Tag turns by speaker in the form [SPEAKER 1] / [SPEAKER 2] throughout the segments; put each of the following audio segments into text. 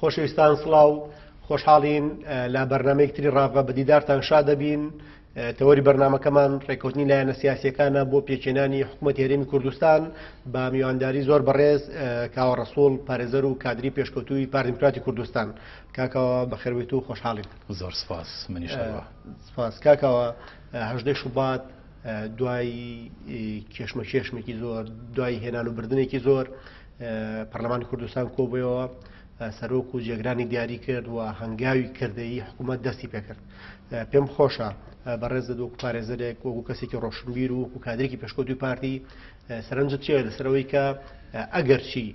[SPEAKER 1] خۆشەویستان سڵاو خۆشحاڵین لە بەرنامەیەکتری ڕاوە بە دیدارتان شاد دەبین تەوەری بەرنامەکەمان ڕێکەوتنی لایەنە سیاسیەکانە بۆ پێچێنانی حکوومەت هێرێمی کوردستان با میوانداری زۆر بەڕێز کاوە ڕەسوڵ پارێزەر و کادری پێشکەوتووی پارتی دیموکراتی کوردستان. کاکەوە بەخێربێت و خۆشحاڵین.
[SPEAKER 2] زۆر سپاس منیشەوە.
[SPEAKER 1] سپاس کاکەوە 18 شوبات دوای کێشمێکی زۆر دوای هێنان و بردنێکی زۆر پەرلەمانی کوردستان کۆبوویەوە سەرۆک و جێگرانی دیاری کرد و هەنگاوی کردەیی حکوومەت دەستی پێکرد. پێم خۆشە بەڕێز دەدۆک پارێزەرێک وەکو کەسێکی ڕۆشنبیر و کادرێکی پێشکەوتوی پارتی سەرنجت چێ لەسەرەوەی کە ئەگەرچی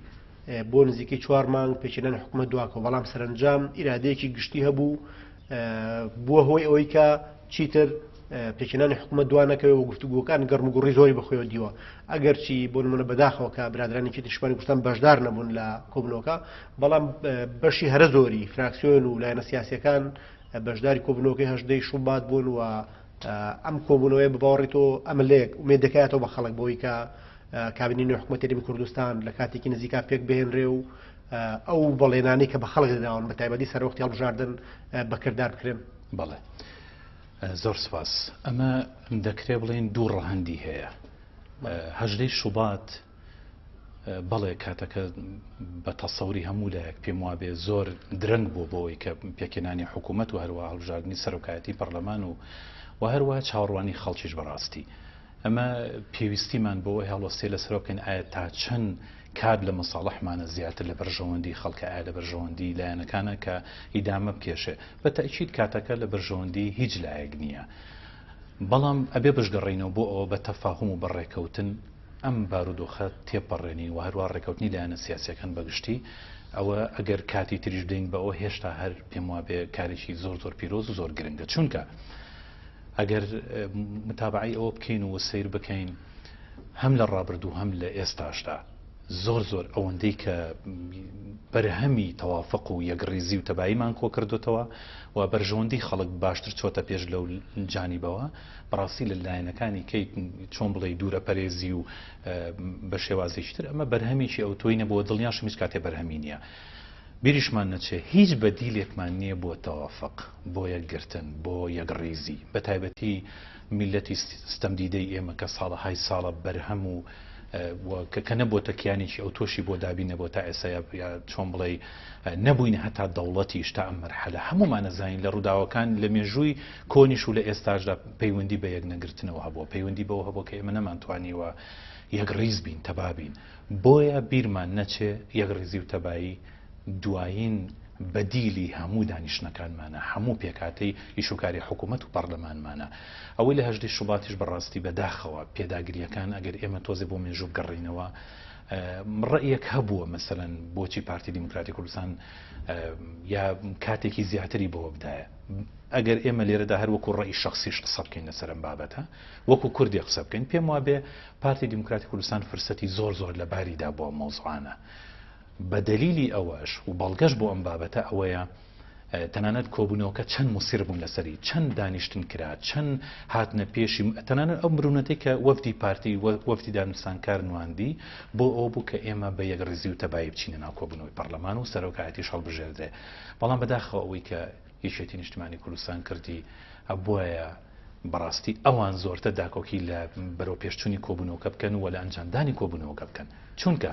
[SPEAKER 1] بۆ نزیکەی 4 مانگ پێچێنانی حکوومەت دواکەوە بەڵام سەرنجام ئیرادەیەکی گشتی هەبوو بووە هۆی ئەوەی کە چیتر پێچێنانی حکوومەت دوانەکەوێ و گفتوگۆکان گەرم و گوڕی زۆری بەخۆیەوە دیوە. ئەگەرچی بۆ نمونە بەداخەوە کە برادرانی چێتی شپانی کوردستان بەشدار نەبوون لە کۆبنەوەکە بەڵام بەشی هەرە زۆری فراکسیۆن و لایەنە سیاسیەکان بەشداری کۆبنەوەکەی 18 شوبات بوون و ئەم کۆبوونەوەی بەباوەڕی تۆ ئەمەلەیەک ومێ دەکاتەوە بە خەڵک بۆی کە کابینی حکوومەت هێرێمی کوردستان لە کاتێکی نزیکا پێک بهێنرێ و ئەو بەڵێنانەی کە بە خەڵک دەداون بە تایبەتی سەرۆختی هەڵبژاردن بەکردار بکرێن.
[SPEAKER 2] بەڵێ زۆر سپاس. ئەمە دەکرێت بڵێن دوو ڕەهەندی هەیە. 18 شوبات بەڵێ کاتەکە بە تەسەوری هەموو لایەک پێم وابێ زۆر درەنگ بوو بۆەوەی کە پێکێنانی حکوومەت و هەروە هەڵبژاردننی سەرۆکایەتی پەرلەمان و هەروە چاوەڕوانی خەڵکیش بەڕاستی. ئەمە پێویستیمان بۆەوەی هەڵوەستێ لەسەر بکەین ئایا تا چەند کات لە مەساڵحمانە زیاتر لە بەرژەوەندی خەڵکە ئایا لە بەرژەوەندی لایەنەکانە کە ئیدامە بکێشێ. بە تەئکید کاتەکە لە بەرژەوەندی هیچ لایەک نییە. بەڵام ئەبێ بشگەڕێنەوە بۆ ئەوە بە تەفاهم و بەڕێکەوتن ئەم بارودۆخە تێپەڕێنی و هەروە ڕێکەوتنی لایەنە سیاسیەکان بەگشتی ئەوە ئەگەر کاتی تریش دەین بە ئەوە هێشتا هەر پێم وابێ کارێکی زۆر پیرۆز و زۆر گرنگە. چونکە ئەگەر متابعی ئەوە بکەین و سیر بکەین هەم لە ڕابردوو هەم لە ئێستاشدا زۆر ئەوەندەی کە بەرهەمی تەوافق و یەکڕێزی و تەباییمان کۆ کردوتەوە و بەرژەوەندی خەڵک باشتر چۆتە پێش لەو جانیبەوە بەڕاستی لە لایەنەکانی کەی چۆن بڵێ دوورە پەرێزی و بە شێوازێکی تر ئەمە بەرهەمێکی ئەو تۆی نەبووە دڵنیاشم هیچ کاتێ بەرهەمی نییە. بیریشمان نەچێ هیچ بەدیلێکمان نییە بۆ تەوافق بۆ یەکگرتن بۆ یەکڕێزی بە تایبەتی میلەتی ستەمدیدەی ئێمە کە ساڵەهای ساڵە بەرهەم و کە نەبووە کیانێکی ئەو تۆشی بۆ دابین نەبوو تا ئێستا یا چۆن بڵێ نەبووینە هەتا دەوڵەتی شتا ئەم مەرحەلە هەمومان نەزانین لە ڕووداوەکان لە مێژووی کۆنیش و لە ئێستاشدا پەیوەندی بە یەک نەگرتنەوە هەبووە پەیوەندی بەوە هەبوو کە ئێمە نەمانتوانیوە یەکڕێز بین تەبابین. بۆیە بیرمان نەچێ یەکڕێزی و تەبایی دوایین بەدیلی هەموو دانیشتەکانمانە هەموو پێکاتەی ئیشوکاری حکوومەت و پەرلەمانمانە. ئەوەی لە 18 شوباتیش بەڕاستی بەداخەوە پێداگریەکان ئەگەر ئێمە تۆزێ بۆ مێژوو بگەڕینەوە ڕەیەک هەبووە مەسەلەن بۆچی پارتی دیموکراتی کوردستان یا کاتێکی زیاتری بۆ بدایە. ئەگەر ئێمە لێرەدا هەر وەکو ڕێی شخصیش قسە بکەین لەسەرم بابەتە وەکو کوردی قسە بکەین پێم وابێ پارتی دیموکراتی کوردستان فرسەتی زۆر لە باریدا بۆ مۆزوعانە. بەدەلیلی ئەوەش و بەڵگەش بۆ ئەم بابەتە ئەوەیە تەنانەت کۆبوونەوەکە چەند موسیر بوون لەسەری چەند دانیشتن کرا چەند هاتنە پێشی تەنانەت ئەو مرونەتەی کە وەفدی پارتی وەفدی دانوستانکار نواندی بۆ ئەو بوو کە ئێمە بە یەکڕێزی و تەبایی بچینە ناو کۆبوونەوەی پەرلەمان و سەرۆکایەتیش هەڵبژێردرێ. بەڵام بەداخەوە ئەوەی کە یەکێتی نیشتیمانی کوردستان کردی ئەبووایە بەڕاستی ئەوان زۆرتە داکۆکی لە بەرەو پێشچوونی کۆبوونەوەکە بکەن و لە ئەنجامدانی کۆبوونەوەکە بکەن. چونکە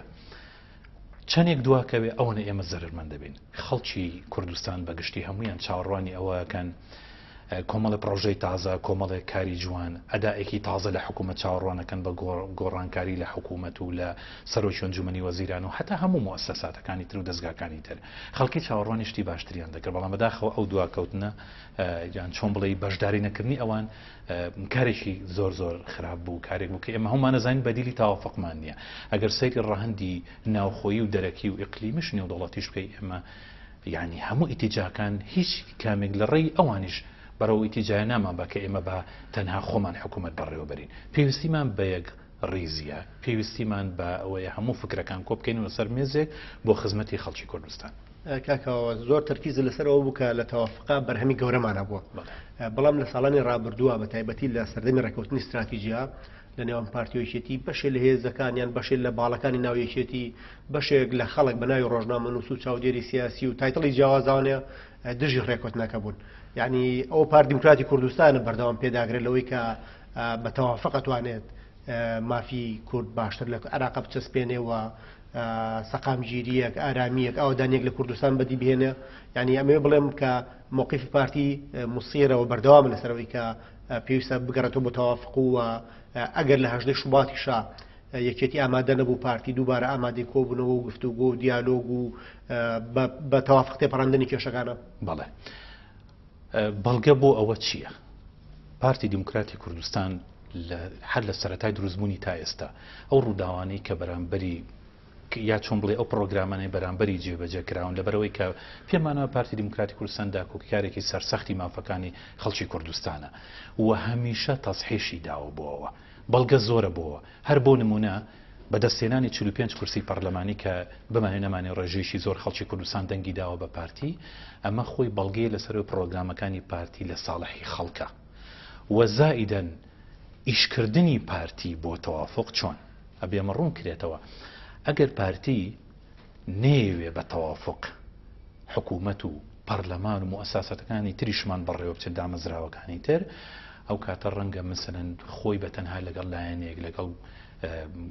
[SPEAKER 2] چەندێک دواکەوێ ئەوەنە ئێمە زەرمەند دەبین. خەڵکی کوردستان بەگشتی هەمویان چاوەڕوانی ئەوەکەن کۆمەڵی پرۆژەی تازە کۆمەڵێک کاری جوان ئەدائێکی تازە لە حکوومەت چاوەڕوانەکەن بە گۆڕانکاری لە حکوومەت و لە سەرۆکی ئەنجومەنی وەزیران و هەتا هەموو موسساتەکانی تر و دەستگاکانی تر خەڵکی چاوەڕوانی شتی باشتریان دەکرد. بەڵام بەداخەوە ئەو دواکەوتنە یان چۆن بڵێ بەشداری نەکردنی ئەوان کارێکی زۆر خراپ بوو کارێک بوو کە ئێمە هەمومان نەزانین بەدیلی تاوافقمان نییە. ئەگەر سەیری ڕەهەندی ناوخۆیی و دەرەکی و ئیقلیمیش نێودەوڵەتیش بکەی ئێمە یعنی هەموو ئیتیجاکان هیچ کامێک لە ڕێی ئەوانیش بەرەو ئیتیجای نامان بە کە ئێمە بە تەنها خۆمان حکوومەت بەڕێوەبەرین. پێویستیمان بە یەک ڕێزیە پێویستیمان بە ئەوەیە هەموو فکرەکان کۆ بکەین و لەسەر مێزێک بۆ خزمەتی خەڵکی کوردستان.
[SPEAKER 1] کاکەوە زۆر تەرکیز لەسەرەوە بوو کە لە تەوافقا بەرهەمی گەورەمانە بووە. بەڵام لە ساڵانی ڕابردووە بە تایبەتی لە سەردەمی ڕێکەوتنی استراتیژیا لە نێوان پارتیۆیەتی بەشێ لە هێزەکانیان بەشێ لە باڵەکانی ناویەکێتی بەشێک لە خەڵک بە ناوی ڕۆژنامە نووس و چاودێری سیاسی و تایتڵی جیاوازانێ دژی ڕێکوتنەکە بوون یعنی ئەو پارتی دیموکراتی کوردستانە بەردەوام پێداگرێت لەوەی کە بە تەوافق ئەتوانێت مافی کورد باشتر لە عێراق بچەسپێنێەوە سەقامگیریەک ئارامیەک ئەوەدانێک لە کوردستان بەدی بهێنێ یعنی ئەمێ بڵێم کە مووقیفی پارتی موسیرەوە بەردەوام لەسەرەوەی کە پێویستە بگەڕێتەوە بە تەوافق و ئەگەر لە 18 شوباتیشا یەکێتی ئامادە نەبوو پارتی دووبارە ئامادەی کۆبوونەوە و گفتوگۆ و دیالۆگ و بە تەوافق تێپەڕاندنی کێشەکانە
[SPEAKER 2] بەڵێ بەڵگە بۆ ئەوە چییە؟ پارتی دیموکراتی کوردستان هەر لە سەرەتای دروستبوونی تا ئێستا ئەو ڕووداوانەی کە بەرامبەری یا چۆن بڵێ ئەو پرۆگرامانەی بەرامبەری جێبەجێکراون لەبەرەوەی کە پێمانەوە پارتی دیموکراتی کوردستان داکۆکارێکی سەرسەختی مافەکانی خەڵکی کوردستانە و هەمیشە تەسحیشی داوە بۆەوە بەڵگە زۆرە بۆەوە هەر بۆ نمونە بەدەستێنانی 45 کورسی پەرلەمانی کە بمانێ نەمانێ ڕێژەیەکی زۆر خەڵکی کوردستان دەنگی داوە بە پارتی ئەمە خۆی بەڵگەیە لەسەر پرۆگرامەکانی پارتی لە ساڵحی خەڵکە و زائیدەن ئیشکردنی پارتی بۆ تەوافق چۆن ئەبێمە ڕوون کرێتەوە ئەگەر پارتی نێوێ بە تەوافق حکوومەت و پەرلەمان و مؤسساتەکانی تریشمان بەڕێوە بچێت دامەزراوەکانی تر ئەو کاتە ڕەنگە مثلەن خۆی بەتەنها لەگەڵ لایەنێک لەگەڵ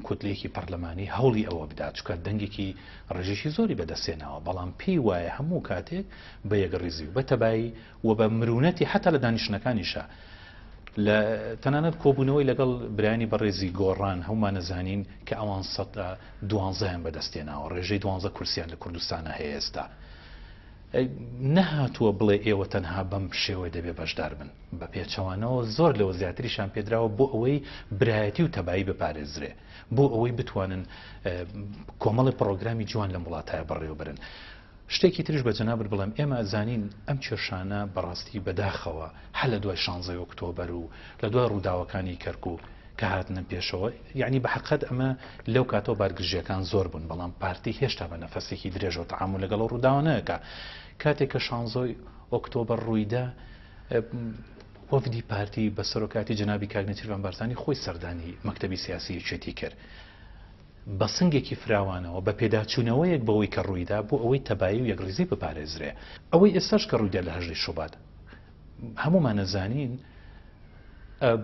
[SPEAKER 2] کوتلەیەکی پەرلەمانی هەوڵی ئەوە بدات چکە دەنگێکی ڕێژێکی زۆری بەدەستێنەوە بەڵام پێی وایە هەموو کاتێک بە یەکڕیزی و بە تەبایی و بە مرونەتی حتا لە دانیشتەکانیشە لە تەنانەت کۆبوونەوەی لەگەڵ برانی بەڕێزی گۆڕان هەمومان نەزانین کە ئەوان 12 بەدەستێناوە ڕێژەی 12 کورسیان لە کوردستانە هەیە ئێستا نەهاتووە بڵێ ئێوە تەنها بەم شێوە دەبێ بەشدار بن بە پێچەوانەوە زۆر لەوە زیاتریشان پێدراوە بۆ ئەوەی برایەتی و تەبایی بپارێزرێ بۆ ئەوەی بتوانن کۆمەڵی پرۆگرامی جوان لە وڵاتایە بەڕێوەبرن شتێکی تریش بە جەنابەت بڵێم ئێمە زانین ئەم کێشانە بەڕاستی بەداخەوە هەر لە دوای 16 ئۆکتۆبەر و لە دوای ڕووداوەکانی کەرکووک کە هاتنە پێشەوە یعنی بە حقیقەت ئەمە لەو کاتەوە بارگژیەکان زۆر بوون بەڵام پارتی هێشتا بە نەفەسێکی درێژ و تەعامل لەگەڵ ڕووداوانەکە کاتێک کە 16 ئۆکتۆبەر ڕوویدا وەفدی پارتی بە سەرۆکاتی جەنابی کاک نەچیروان بارزانی خۆی سەردانی مەکتەبی سیاسی یەکێتی کرد بە سنگێکی فراوانەوە بە پێداچوونەوەیەک بەوەی کە ڕوویدا بۆ ئەوەی تەبایی و یەکڕیزی بپارێزرێ ئەوەی ئێستاش کە ڕوویدا لە 18 شوبات هەمومان نەزانین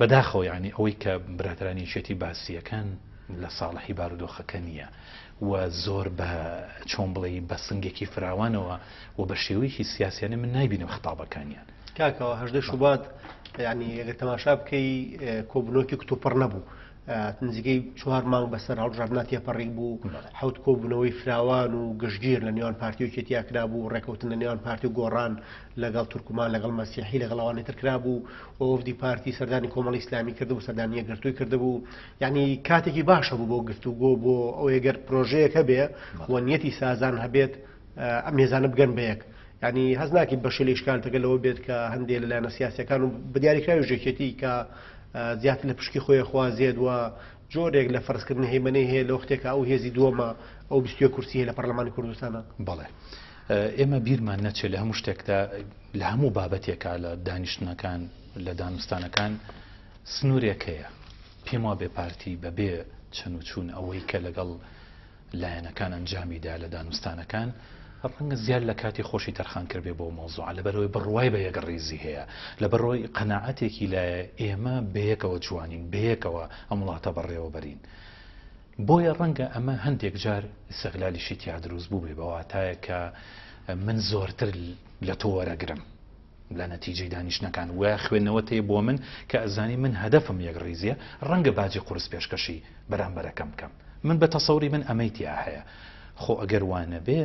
[SPEAKER 2] بەداخەوە یعنی ئەوەی کە برادرانی یەکێتی باسیەکان لە ساڵحی بارودۆخەکە نییە و زۆر بە چۆن بڵێ بە سنگێکی فراوانەوە و بە شێوەیەکی سیاسیانە من نایبینم خەتابەکانیان
[SPEAKER 1] کاکەوە 18 شوبات یعنی ئەگەر تەماشا بکەی کۆبوونەوەکی کتوپڕ نەبوو نزیکەی 4 مانگ بەسەر هەڵبژاردنات تێپەڕی بوو حوت کۆبوونەوەی فراوان و گشتگیر لە نێوان پارتی و یەکێتیا کرابوو ڕێکەوتن لە نێوان پارتی و گۆڕان لەگەڵ تورکمان لەگەڵ مەسیحی لەگەڵ ئەوانەی تر کرابوو و وەفدی پارتی سەردانی کۆمەڵی ئیسلامی کردبوو سەردانی یەکگرتووی کردبوو یعنی کاتێکی باشە بوو بۆ گفتوگۆ بۆ ئەو ئەگەر پرۆژەیەک هەبێ و نیەتی سازان هەبێت ئەم هێزانە بگەن بە یەک یعنی هەز ناکەین بەشی لە ئیشکالتەکە لەوە بێت کە هەندێک لەلایەنە سیاسیەکان و بەدیاریکراوی ژێکێتی کە زیاتر لە پشکی خۆی خوازێت و جۆرێک لە فەرزکردنی هەیمەنەی هەیە لەو شتێکە ئەو هێزی دووەمە ئەو 20 کورسی هەیە لە پەرلەمانی کوردستانە
[SPEAKER 2] بەڵێ ئێمە بیرمان نەچێت لە هەموو شتێکدا لە هەموو بابەتێکە لە دانیشتنەکان لە دانوستانەکان سنوورێک هەیە پێم وابێ پارتی بەبێ چەند و چوون ئەوەی کە لەگەڵ لایەنەکان ئەنجامیدا لە دانوستانەکان ڕەنگە زیاد لە کاتی خۆشی تەرخان کردێ بۆ مۆزوع لەبەرەوەی بڕوای بە یەکڕیزی هەیە لەبەرەوەی قەناعەتێکی لایە ئێمە بەیەکەوە جوانین بەیەکەوە ئەم وڵاتە بەڕێوە بەرین بۆیە ڕەنگە ئەمە هەندێک جار ئیستیغلالیشی تیا دروست بوو بێ بەواتایە کە من زۆرتر لە تۆ وەرەگرم لە نەتیجەی دانیشتنەکان وە خوێندنەوە تێ بۆ من کە ئەزانی من هەدەفم یەکڕیزیە ڕەنگە باجی قورس پێشکەشی بەرامبەرەکەم بکەم من بە تەسەوری من ئەمەی تیا هەیە خۆ ئەگەر وانە بێ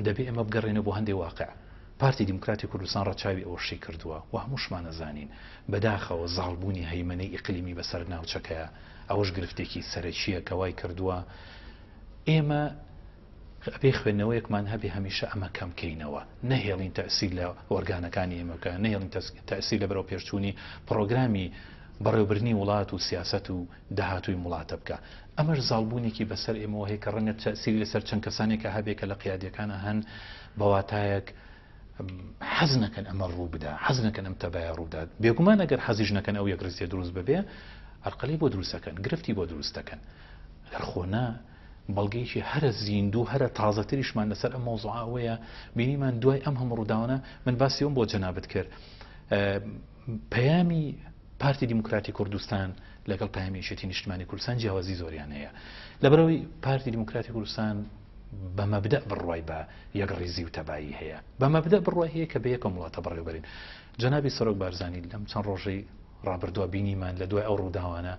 [SPEAKER 2] دەبێ ئەمە بگەڕێنە بۆ هەندێک واقع پارتی دیموکراتی کوردستان ڕەچاوی ئەوەشی کردووە و هەمووشمان نەزانین بەداخەوە زاڵبوونی هەیمەنەی ئیقلیمی بەسەر ناوچەکەیە ئەوەش گرفتێکی سەرەکیە کەوای کردووە ئێمە ئەبێ خوێندنەوەیەکمان هەبێ هەمیشە ئەمە کەمکەینەوە نەهێڵین تەئسیل لە ئۆرگانەکانی ئێمەکە نەهێڵین تەئسیل لە بەرەو پێشچوونی پرۆگرامی بەڕێوەبردننی وڵات و سیاست و داهاتووی وڵاتە بکە ئەمەش زاڵبوونێکی بەسەر ئێمەوە هەیە کە ڕەنگە تەئسیری لەسەر چەند کەسانێکە هەبێکە لە قیادیەکانە هەن بەواتایەک حەز نەکەن ئەمە ڕوو بدا حەز نەکەن ئەم تەبایە ڕوودات بێگومان ئەگەر حەزیش نەکەن ئەو یەکڕیزیە دروست ببێ هەرقەلەی بۆ دروستەکەن گرفتی بۆ دروستەکەن ئەگەر خۆنا بەڵگەیشی هەرە زیندوو هەرە تازەتریشمان لەسەر ئەم مۆزوعەوەیە بینیمان دوای ئەم هەموو ڕووداوانە من باسی ئەوم بۆ جەنابەت کرد پەیامی پارتی دیموکراتی کوردستان لەگەڵ پەیامی یەکێتی نیشتیمانی کوردستان جیاوازی زۆریان هەیە لەبەرەوەی پارتی دیموکراتی کوردستان بە مەبدە بڕوای بە یەکڕێزی و تەبایی هەیە بە مەبدە بڕوای هەیە کە بە یەکەم وڵاتە بەڕێوەبەرین جەنابی سەرۆک بارزانی لەم چەند ڕۆژەی ڕابردووە بینیمان لە دوای ئەو ڕووداوانە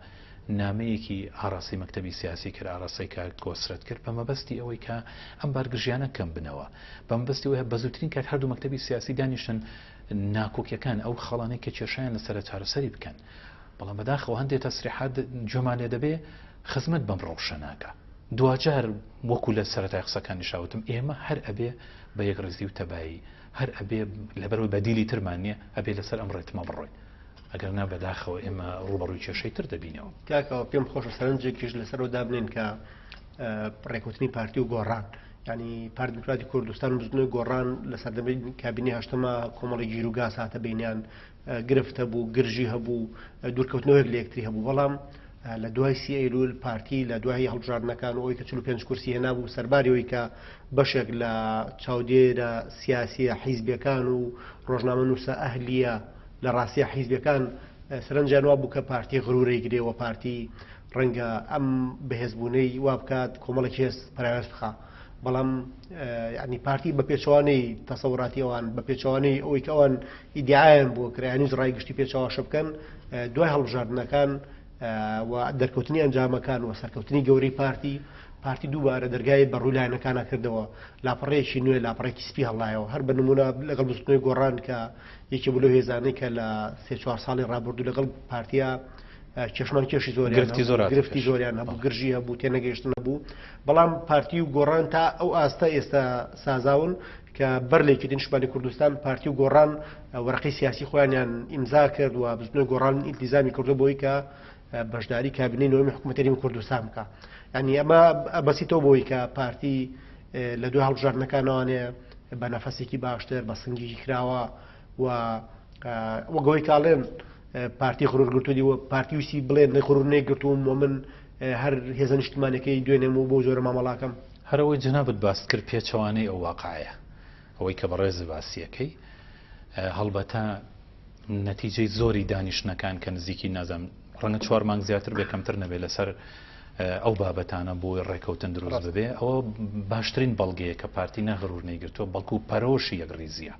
[SPEAKER 2] نامەیەکی ئاڕاستی مەکتەبی سیاسی کرد ئاڕاستەی کە کۆسرەت کرد بە مەبەستی ئەوەی کە ئەم بارگژیانە کەم بنەوە بە مەبەستی ئەوەیە بە زووترین کات هەردوو مەکتەبی سیاسی دانیشتن ناکۆکیەکان ئەو خەڵانەی کە کێشیان لەسەر چارەسەری بکەن بەڵام بەداخەوە هەندێک تەسریحات جۆمان لێ دەبێ خزمەت بەم ڕەوشە ناکە دوجار وەکو لە سەرەتای قسەکانی شاوتم ئێمە هەر ئەبێ بە یەکڕێزی و تەبایی هەر ئەبێ لەبەرەوەی بەدیلی ترمان نییە ئەبێ لەسەر ئەم ڕێتمە بڕۆین ئەگەر نا بەداخەوە ئێمە ڕوبەڕووی کێشەی تر دەبینەوە
[SPEAKER 1] کاکەوە پێم خۆشە سەرنجێکیش لەسەرەوە دابنێن کە ڕێکوتنی پارتی و گۆڕان ینی پارتی دیموکراتی کوردستان بزنەوەی گۆڕان لە سەردەمەی کابینی هەشتەمە کۆمەڵی گیرروگاس هاتە بینیان گرفتە بوو گرژی هەبوو دوورکەوتنەوەیەک لە یەکتری هەبوو بەڵام لە دوای سی ئەیلول پارتی لە دوای هەڵبژاردنەکان ئەوەی کە 45 کورسی هێنابوو سەرباریەوەی کە بەشێک لە چاودێرە سیاسیە حیزبیەکان و ڕۆژنامە نووسە ئەهلیە لە ڕاستیە حیزبیەکان سەرنجیان وا بوو کە پارتی غرورەی گرێەوە پارتی ڕەنگە ئەم بەهێزبوونەی وا بکات کۆمەڵێک هێز پەراوێز بخا بەڵام ینی پارتی بە پێچوانەی تەسەوراتی ئەوان بە پێچوانەی ئەوەی کە ئەوان ئیدعایان بۆ کرایانیش ڕای گشتی پێچەواشە بکەن دوای هەڵبژاردنەکان و دەرکەوتنی ئەنجامەکان و سەرکەوتنی گەورەی پارتی دووبارە دەرگای بەڕوولایەنەکانە کردەوە لاپەڕەیەکی نوێ لاپەڕێکی سپی هەڵایەوە هەر بە نمونە لەگەڵ بستنەوەی گۆڕان کە یەکێ بۆ لەو هێزانەی کە لە 3-4 ساڵی ڕابردوو لەگەڵ پارتیا کێشمان کێشی گرفتی زۆریان هەبوو گرژی هەبوو تێنەگەیشتن هەبوو بەڵام پارتی و گۆڕان تا ئەو ئاستا ئێستا سازاون کە بەر لە یەکێتی نیشتیمانی کوردستان پارتی و گۆڕان وەرەقەی سیاسی خۆیانیان ئیمزا کرد و بستنەوەی گۆڕان ئیلتیزامی کردو بۆی کە بەشداری کابینەی نوێمی حکوومەتی کوردستان بکە ینی ئەمە بەسیتەوە بۆی کە پارتی لە دوای هەڵبژاردنەکانەوەیە بە نەفەسێکی باشتر بە سنگێکی کراوە و وەگەوەی کاڵێن پارتی غرور گرتووی و پارتی ویسی بڵێن غرور نەیگرتووم و من هەر هێزە نیشتیمانەکەی دوێنێم و بۆ زۆرە مامەڵاکەم
[SPEAKER 2] هەرەوەی جەنابەت باس کرد پێچەوانەی ئەو واقعەیە ئەوەی کە بەڕێز باسیەکەی هەڵبەتە نەتیجەی زۆری دانیشتنەکان کە نزیکی نازانم ڕەنگە 4 مانگ زیاتر بێکەمتر نەبێت لەسەر ئەو بابەتانە بۆی ڕێکەوتن دروست ببێ ئەوە باشترین بەڵگەیە کە پارتی نەغرور نەیگرتووە بەڵکو پەرۆشی یەکڕێزیە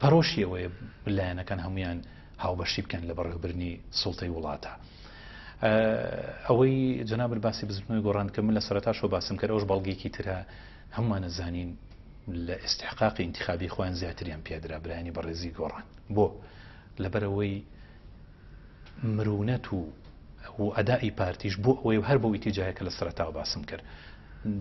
[SPEAKER 2] پەرۆشی ئەوەیە لایەنەکان هەمویان هاوبەشی بکەن لە بەڕێوەبردنی سوڵتەی وڵاتە ئەوەی جەنابەت باسی بزنەوەی گۆڕان کە من لە سەرەتاشەوە باسم کرد ئەوش بەڵگەیەکی ترە هەمووان زانین لە ئیستحقاقی انتخابی خۆیان زیاتریان پێدرا برایانی بەڕێزی گۆڕان بۆ لەبەرەوەی مرونەت و ئەدای پارتیش بۆ ئەوەی هەر بۆ ئیتیجایەکە لە سەرەتاوە باسم کرد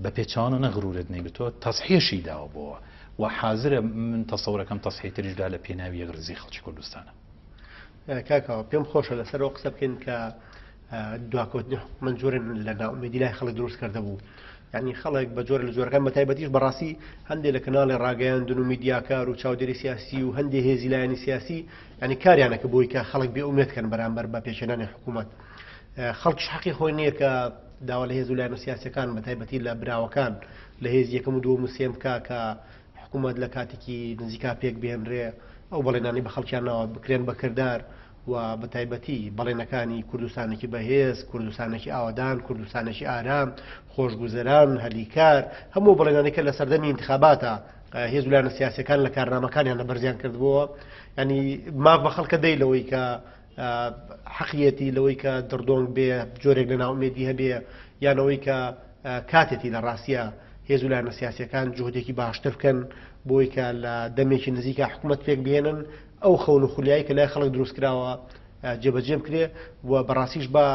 [SPEAKER 2] بە پێچوانە نەغرورت نەیگرتووە تەسحیێشی داوە بۆەوە و حازرە من تەسەورەکەم تەسحیتریشدا لە پێناوی یەکڕێزی خەڵکی کوردستانە
[SPEAKER 1] کاکەوە پێم خۆشە لەسەرەوە قسە بکەین کە دواکەوتنی من جۆرن لە ناومێدی لای خەڵک دروست کرده بوو ینی خەڵک بە جۆرە لە جۆرەکان بە تایبەتیش بەڕاستی هەندێک لە کەناڵی ڕاگەیاندن و میدیاکار و چاودێری سیاسی و هەندێک هێزی لایەنی سیاسی ینی کاریانەکە بۆی کە خەڵک بێ ئومێدکەن بەرامبەر بە پێشێنانی حکوومەت خەڵکیش حەقی خۆی نییە کە داوا لە هێز و لایەنە سیاسیەکان بە تایبەتی لە براوەکان لە هێز یەکەم و دووەم و سێم کە حکوومەت لە کاتێکی نزیکا پێک بێنرێ ئەو بەڵێنانی بە خەڵکیانەوە بکرێن بە کردار و بە تایبەتی بەڵێنەکانی کوردستانێکی بەهێز کوردستانێکی ئاوادان کوردستانێکی ئارام خۆشگوزەران هەلیکار هەموو بەڵێنانێکە لە سەردەمی انتخاباتە هێز و لایەنە سیاسیەکان لە کارنامەکانیان لە بەرزیان کردبووە ینی ماف بە خەڵکە دەی لەوەی کە حەقیەتی لەوەی کە دڕدۆنگ بێ جۆرێک لە ناومێدی هەبێ یانەوەی کە کاتێتی لە ڕاستیە هێز و لایەنە سیاسیەکان جوهدێکی باشتر بکەن بۆی کە لە دەمێکی نزیکە حکوومەت پێک بێنن ئەو خەون و خولیایی کە لای خەڵک دروست کراوە جێبەجێ بکرێ و بەڕاستیش بە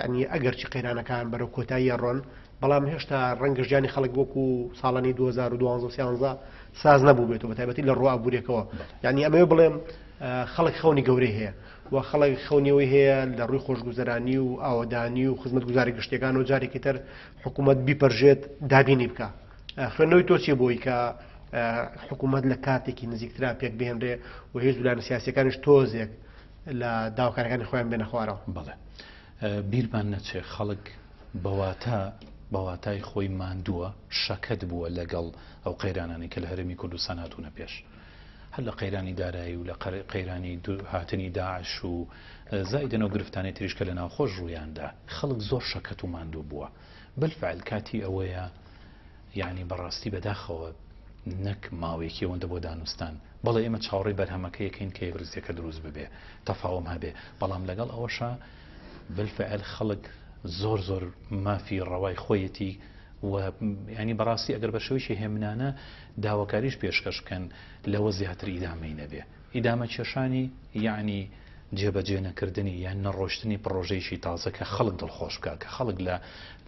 [SPEAKER 1] ینی ئەگەرچی قەیرانەکان بەرەو کۆتایی ڕۆن بەڵام هێشتا ڕەنگە ژیانی خەڵک وەکو ساڵانی 2012 ساز نەبوو بێتەوە بە تایبەتی لە ڕۆ ئابوووریەکەوە ینی ئەمەوێ بڵێم خەڵک خەونی گەورەی هەیە و خەڵک خەونیەوەی هەیە لە ڕووی خۆشگوزەرانی و ئاوادانی و خزمەت گوزاری گشتەکان و جارێکی تر حکوومەت بیپەرژێت دابینی بکە خوێندنەوەی تۆ چیە بۆی کە حکوومەت لە کاتێکی نزیکترا پێک بهێنرێ و هێز و لایەنە سیاسیەکانیش تۆزێک لە داواکارەکانی خۆیان بێنە خوارەوە
[SPEAKER 2] بەڵێ بیرمان نەچێ خەڵک بەواتای خۆی ماندووە شەکەت بووە لەگەڵ ئەو قەیرانانی کە لە هەرێمی کوردستان هاتوونە پێش هەر لە قەیرانی دارایی و لە قەیرانی هاتنی داعش و زائیدەنەوە گرفتانی تریشکە لە ناوخۆش ڕوویاندا خەڵک زۆر شەکەت و ماندوو بووە بالفعل کاتی ئەوەیە یعنی بەڕاستی بەداخەوە نەک ماوەیەکی ئەوەندە بۆ دانوستان بەڵێ ئێمە چاوەڕێی بەرهەمەکەیەکەین کە ڕیزەکە دروست ببێ تەفاوم هەبێ بەڵام لەگەڵ ئەوەشە بالفعل خەڵک زۆر مافی ڕەوای خۆیەتی و ینی بەڕاستی ئەگەر بە شێوەیەکی هێمنانە داواکاریش پێشکەش بکەن لەوە زیاتر ئیدامەی نەبێ ئیدامە کێشانی یعنی جێبەجێ نەکردنی یان نەڕۆشتنی پرۆژەیەکی تازە کە خەڵک دڵخۆش بکات کە خەڵک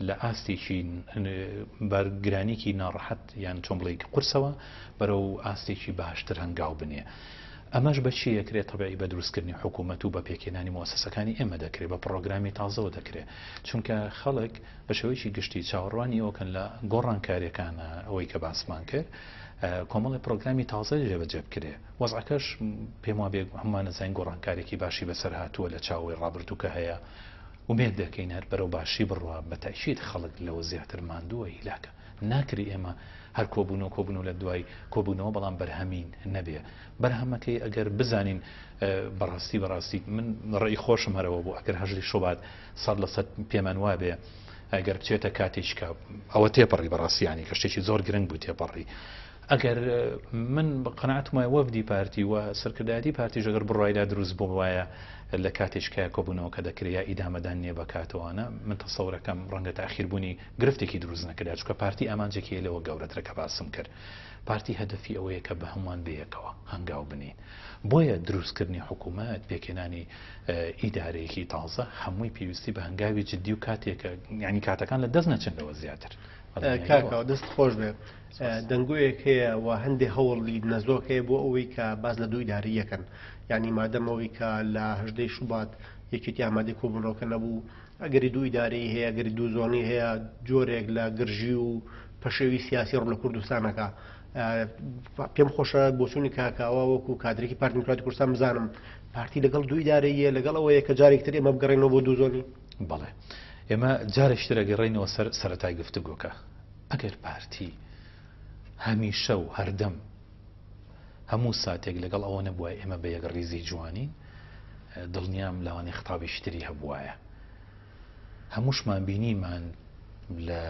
[SPEAKER 2] لە ئاستێکی بەرگرانیکی ناڕەحەت یان چۆن بڵێ قورسەوە بەرەو ئاستێکی باشتر هەنگاو بنێ ئەمەش بەچی یەکرێت تەبیعی بە دروستکردنی حکوومەت و بە پێکێنانی مؤسسەکانی ئێمە دەکرێت بە پرۆگرامی تازەوە دەکرێت چونکە خەڵک بە شێوەیەکی گشتی چاوەڕوانی ئەوکەن لە گۆڕانکاریەکانە ئەوەی کە باسمان کرد کۆمەڵی پرۆگرامی تازە جێبەجێ بکرێ وەزعەکەش پێم وابێ هەمومان نەزانین گۆڕانکارێکی باشی بەسەر هاتووە لە چاوەی ڕابردوو کە هەیە ومێد دەکەین هەر بەرەو باشی بڕوە بە تاکید خەڵک لەوە زیاتر ماندووە هیلاکە ناکری ئێمە هەر کۆبوون و لە دوای کۆبوونەوە بەڵام بەرهەمین نەبێ بەرهەمەکەی ئەگەر بزانین بەڕاستی من ڕێی خۆشم هەرەوە بوو ئەگەر هەژری شۆبات 100% پێمان وابێ ئەگەر بچێتە کاتێککە ئەوە تێپەڕی بەڕاستیانی کە شتێکی زۆر گرنگ بوو تێپەڕی ئەگەر من قەناعەتم وایە وەفدی پارتی و سەرکردایەتی پارتیش ئەگەر بڕایدا دروست بوو وایە لە کاتێککە کۆبوونەوە کە دەکرێت یا ئیدامەدان نییە بە کاتەوەوانە من تەسەورەکەم ڕەنگە تاخیربوونی گرفتێکی دروست نەکرد چونکە پارتی ئامانجێکی لەوە گەورەترە کە باسم کرد پارتی هەدەفی ئەوەیە کە بە هەمووان بەیەکەوە هەنگاو بنین بۆیە دروستکردنی حکوومەت پێکێنانی ئیدارەیەکی تازە هەمووی پێویستی بە هەنگاوی جددی و کاتێکە ینی کاتەکان لە دەست نەچندەوە زیاتر
[SPEAKER 1] کاکەوە دەست خۆش بێ دەنگۆیەک هەیە و هەندێک هەوڵی نەزۆک هەیە بۆ ئەوەی کە باز لە دوو ئیداری یەکەن یعنی مادەمەوەی کە لە 18 شوبات یەکێتی ئامادەی کۆبوونەوەکە نەبوو ئەگەری دوو ئیدارەی هەیە ئەگەری دوو زۆنی هەیە جۆرێک لە گرژی و پەشێوی سیاسی ڕوو لە کوردستانەکە پێم خۆشە بۆچوونی کاکاوە وەکو کادرێکی پارتی دموکراتی کوردستان بزانم پارتی لەگەڵ دوو ئیدارەیە لەگەڵ ئەوەیە کە جارێکتر ئێمە بگەڕێنەوە بۆ دوو زۆنی
[SPEAKER 2] بەڵێ ئێمە جارێکتر ئەگەڕێینەوە سەرەتای گفتوگۆکە ئەگەر پارتی هەمیشە و هەردەم هەموو ساتێک لەگەڵ ئەوە نەبووە ئێمە بە یەک ڕیزی جوانین دڵنیام لەوانەی خەتابی شتری هەبوایە هەمووشمان بینیمان لە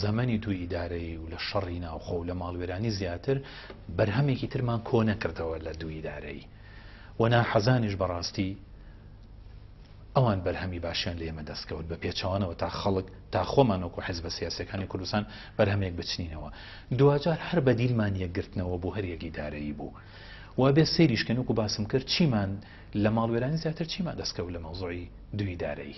[SPEAKER 2] زەمانی دوو ئیدارەی و لە شەڕی ناوخۆ و لە ماڵوێرانی زیاتر بەرهەمێکی ترمان کۆ نەکردەوە لە دوو ئیدارەی و ناحەزانیش بەڕاستی ئەوان بەرهەمی باشیان لە ئێمە دەستکەوت بە پێچەوانەوە تا خەڵک تا خۆمانەوەکو حیزبە سیاسیەکانی کوردستان بەرهەمێک بچنینەوە دوجار هەر بەدیلمان یەکگرتنەوە بۆ هەر یەکی دارایی بوو و بێ سەیریشکەن وەکو باسم کرد چیمان لە ماڵوێرانی زیاتر چیمان دەستکەوت لە مەوزوعی دوی دارایی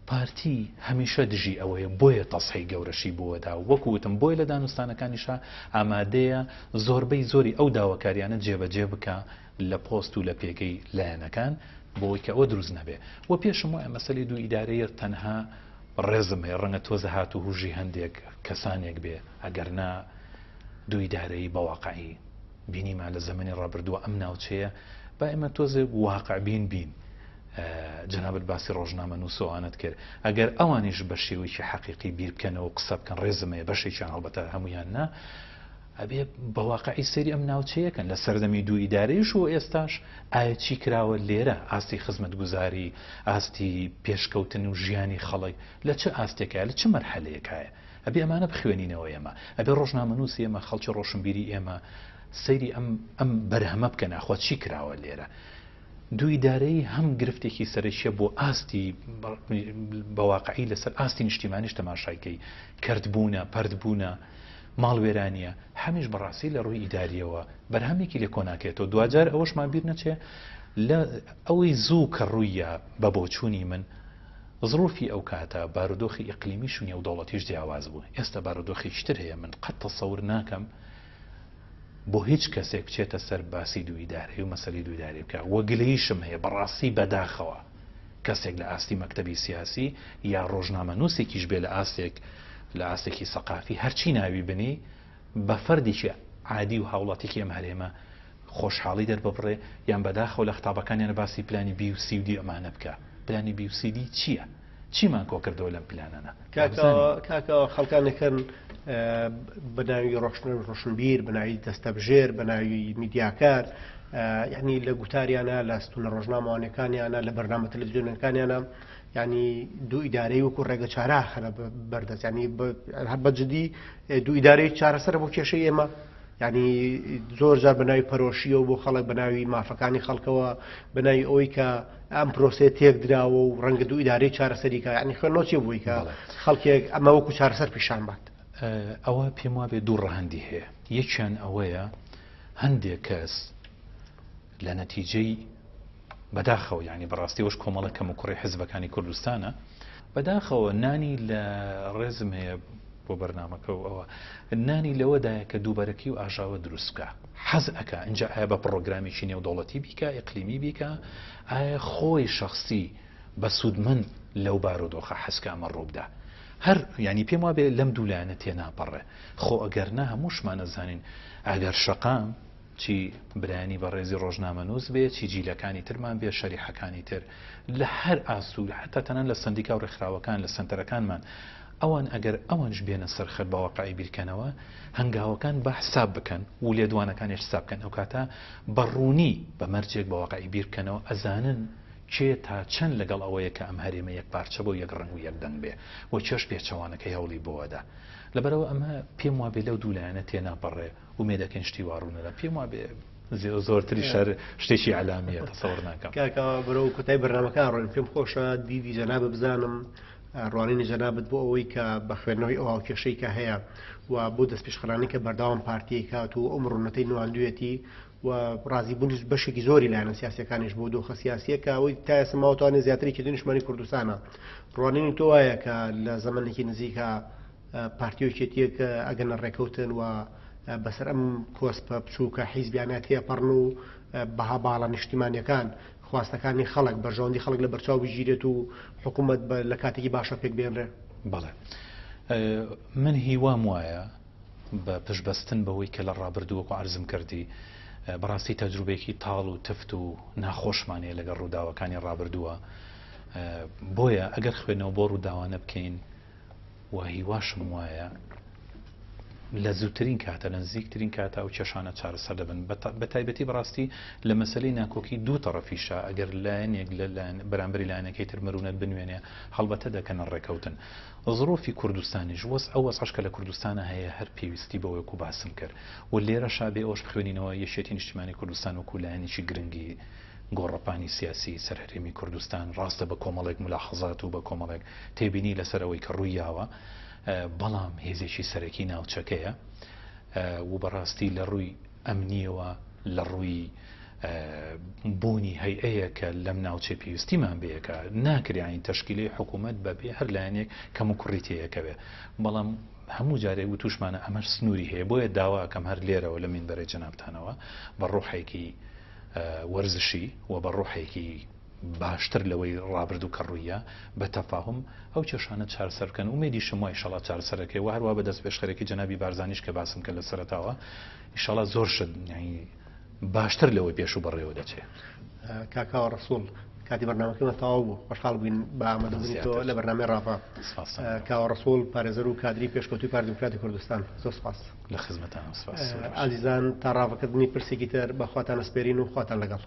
[SPEAKER 2] پارتی هەمیشە دژی ئەوەیە بۆیە تەسحی گەورەشی بووەدا وەکو وتم بۆی لە دانوستانەکانیشا ئامادەیە زۆربەی زۆری ئەو داواکاریانە جێبەجێ بکە لە پۆست و لە پێگەی لایەنەکان بۆی کە ئەوە دروست نەبێ و پێشم وایە مەسەلی دوو ئیدارەیە تەنها ڕێزم هەیە ڕەنگە تۆزە هات و هوژی هەندێک کەسانێک بێ ئەگەرنا دوو ئیدارەی بەواقعی بینیمان لە زەمانی ڕابردووە ئەم ناوچەیە با ئێمە تۆزێ واقع بین جەنابەت باسی ڕۆژنامە نووسۆوانت کرد ئەگەر ئەوانیش بە شێوەیەکی حەقیقی بیر بکەنەوە قسە بکەن ڕێزمەیە بەشێکیان هەڵبەتە هەمویان نا ئەبێ بەواقعی سەری ئەم ناوچەیەکەن لە سەردەمی دوو ئیدارەیش و ئێستاش ئایا چی کراوە لێرە ئاستی خزمەتگوزاری ئاستی پێشکەوتن و ژیانی خەڵک لە چه ئاستێکایە لە چه مەرحەلەیەکایە ئەبێ ئەمانە بخوێنینەوە ئێمە ئەبێ ڕۆژنامە نووسی ئێمە خەڵکی ڕۆشنبیری ئێمە سەیری ئەم بەرهەمە بکەن ئاخوا چی کراوە لێرە دوو ئیدارەی هەم گرفتێکی سەرچیە بۆ ئاستی بەواقعی لەسەر ئاستی نیشتیمانیش تەماشایکەی کردبوونە پەردبوونە ماڵوێرانیە هەمیش بەڕاستی لە ڕووی ئیداریەوە بەرهەمێکی لێ کۆناکێتەوە دوجار ئەوەشمان بیر نەچێ لە ئەوەی زوو کە ڕوویە بە بۆچوونی من ظروفی ئەو کاتە بارودۆخی ئیقلیمی شونیە و دەوڵەتیش جیاواز بوو ئێستا بارودۆخی شتر هەیە من قەت تەسەور ناکەم بۆ هیچ کەسێک بچێتە سەر باسی دوو ئیدارەی و مەسەلی دوو ئیدارەی بکە وەگلەیشم هەیە بەڕاستی بەداخەوە کەسێک لە ئاستی مەکتەبی سیاسی یا ڕۆژنامە نووسێکیش بێ لە ئاستێکی سەقافی هەرچی ناوی بنی بە فەردێکی عادی و هاوڵاتێکی ئەم هەرێمە خۆشحاڵی دەرببڕێ یان بەداخەوە لە خەتابەکانیان باسی پلانی بی و سی و دی ئەمانە بکە پلانی بیوسیدی چییە؟ چیمان کۆ کردەوە لەم پلانانە؟
[SPEAKER 1] کاکە خەڵکانەکەن بەناوی ڕۆشنبیر، بەناوی دەستەبژێر، بەناوی میدیاکار، یعنی لە گوتاریانە، لە ستونە ڕۆژنامەوانەکانیانە، لە بەرنامە تەلەڤیزیۆنەکانیانە، ینی دوو ئیدارەی وەکو ڕێگە چارە خەنە بەردەست، ینی بەجددی دوو ئیدارەی چارەسەر بۆ کێشەی ئێمە، ینی زۆر جار بەناوی پەرۆشیەوە بۆ خەڵک، بەناوی مافەکانی خەڵکەوە، بەناوی ئەوەی کە ئەم پرۆسێ تێک دراوە و ڕەنگە دوو ئیدارەی چارەسەریکە، ینی خوێنەوەچی بووی کە خەڵکێک ئەمە وەکو چارەسەر پیشان بات.
[SPEAKER 2] ئەوە پێم وابێ دوو ڕەهەندی هەیە. یەکیان ئەوەیە هەندێک کەس لە نەتیجەی بەداخەوە، ینی بەڕاستی وەش کۆمەڵە کەم و کوڕی حیزبەکانی کوردستانە، بەداخەوە نانی لە ڕێزم هەیە بۆ بەرنامەکە و ئەوە نانی لەوەدایە کە دووبارەکی و ئاژاوە دروستکە، حەز ئەکا اینجا ئایا بە پڕۆگرامیکی نێودەوڵەتی بیکە، ئیقلیمی بیکە، ئایا خۆی شەخصی بە سوودمەند لەو بارودۆخە حەزکە ئەمە ڕووبدا. هەر ینی پێم وابێ لەم دوولایەنە تێناپەڕێ. خۆ ئەگەر نا هەمووشمان ئەزانین ئەگەر شەقام چی برایانی بە ڕێزی ڕۆژنامە نووس بێ، چی جیلەکانی ترمان بێ، شەریحەکانی تر لە هەر ئاسوول، حتا تەنان لە سندیکا و ڕێکخراوەکان لە سنتەرەکانمان، ئەوان ئەگەر ئەوانش بێنە سەرخەت بە واقعی بیرکەنەوە، هەنگاوەکان بە حساب بکەن و لێدوانەکانیش حساب بکەن، ئەو کاتە بەڕوونی بە مەرجێک بە واقعی بیرکەنەوە ئەزانن چێ تا چەند لەگەڵ ئەوەیە کە ئەم هەرێمە یەک پارچە بۆ یەک ڕنگ و یەک دەنگ بێ و چێش پێچەوانەکەی هەوڵی بۆوەدا. لەبەرەوە ئەمە پێم وابێ لەو دوولایەنە تێناپەڕێ و مێدەکەن شتی واڕوونەدا. پێم وابێ زۆرتری شەر شتێکی عەلامیە تەسەوڕ ناکەم.
[SPEAKER 1] کاکە بەرەو کۆتای بەرنامەکان ڕۆین، پێم خۆشە دیدی جەنابە بزانم ڕوانینی جەنابەت بۆ ئەوەی کە بە خوێندنەوەی ئەو هاوکێشەی کە هەیە و بۆ دەستپێشخەرانی کە بەرداوام پارتیەی کات و ئەم ڕوونەتەی نواندوێتی و ڕازیبوونی بەشێکی زۆری لایەنە سیاسیەکانیش بۆ دۆخە سیاسیە کە ئەوەی تا ئێستا ماوەتوانێت زیاتری دانیشتمانی کوردستانە. ڕوانینی تۆ وایە کە لە زەمانێکی نزیکە پارتیۆکێتیەک ئەگەنە ڕێکەوتن و بەسەر ئەم کۆسپە بچووکە حیزبیانە تێپەڕن و بەها باڵە نیشتیمانیەکان خواستەکانی خەڵک بەرژەوەندی خەڵک لە بەرچاو بژیرێت و حکوومەت لە کاتێکی باشە پێک بێنرێ.
[SPEAKER 2] بەڵێ من هیوام وایە بە پشبەستن بەوەی کە لە ڕابردووەکو عەرزم کردی بەڕاستی تەجروبێکی تاڵ و تفت و ناخۆشمانەیە لەگەڵ ڕووداوەکانی ڕابردووە. بۆیە ئەگەر خوێنەوە بۆ ڕووداوانە بکەین و هیواشم وایە لە زووترین کاتە لە نزیکترین کاتە و کێشانە چارەسەر دەبن، بە تایبەتی بەڕاستی لە مەسەلەی ناکۆکی دوو تەڕەفیشە ئەگەر لایەنێک لە بەرامبەری لایەنەکەی تر مەرونەت بنوێنێ هەڵبەتە دەکەنە ڕێکەوتن. زۆرۆفی کوردستانیش ئەو وەسعشکە لە کوردستانە هەیە هەر پێویستی بەوەیەکو باسم کرد و لێرە شابێ ئەوش بخوێنینەوە یەشێتی نیشتیمانی کوردستان وەکو لایەنێکی گرنگی گۆڕەپانی سیاسی سەرهەرێمی کوردستان ڕاستە بە کۆمەڵێک ملاحەزات و بە کۆمەڵێک تێبینی لەسەر ئەوەی کە ڕوویاوە، بەڵام هێزێکی سەرەکی ناوچەکەیە و بەڕاستی لە ڕووی ئەمنیەوە لە ڕووی بوونی هەیئەیە کە لەم ناوچێ پێویستیمان بەیەکە ناکرێن تەشکیلی حکوومەت بەبێ هەر لایەنێک کەم و کوڕیتەیەکەوێ، بەڵام هەموو جارێک و توشمانە ئەمەش سنووری هەیە. بۆیە داواکەم هەر لێرەوە لە مینبەرەی جەنابتانەوە بە ڕوحێکی وەرزشی و بە ڕوحێکی باشتر لەوەی ڕابرد و کەڕوویە بە تەفاهم ئەو کێشانە چارەسەر بکەن و مێدیشم وای ئینشەڵا چارەسەرەکەی و هەروە بە دەستپێشخەرێکی جەنابی بارزانیش کە باسم کە لە سەرەتاوە ئینشەڵا زۆر شت باشتر لەوەی پێش و بەڕێوە دەچێت.
[SPEAKER 1] کاکاوە ڕەسوڵ کاتی بەرنامەکەمە تەواو بوو، خۆشحاڵ بووین بە ئامادەبوونی تۆ لە بەرنامەی ڕافا. کاوە ڕەسوڵ پارێزەر و کادری پێشکەوتووی پارتی دموکراتی کوردستان، زۆر سپاس.
[SPEAKER 2] لە خزمەتان سپاس.
[SPEAKER 1] عەزیزان تا ڕافەکردنی پرسێکی تر بەخواتان ئەسپێرین و خواتان لەگەڵ.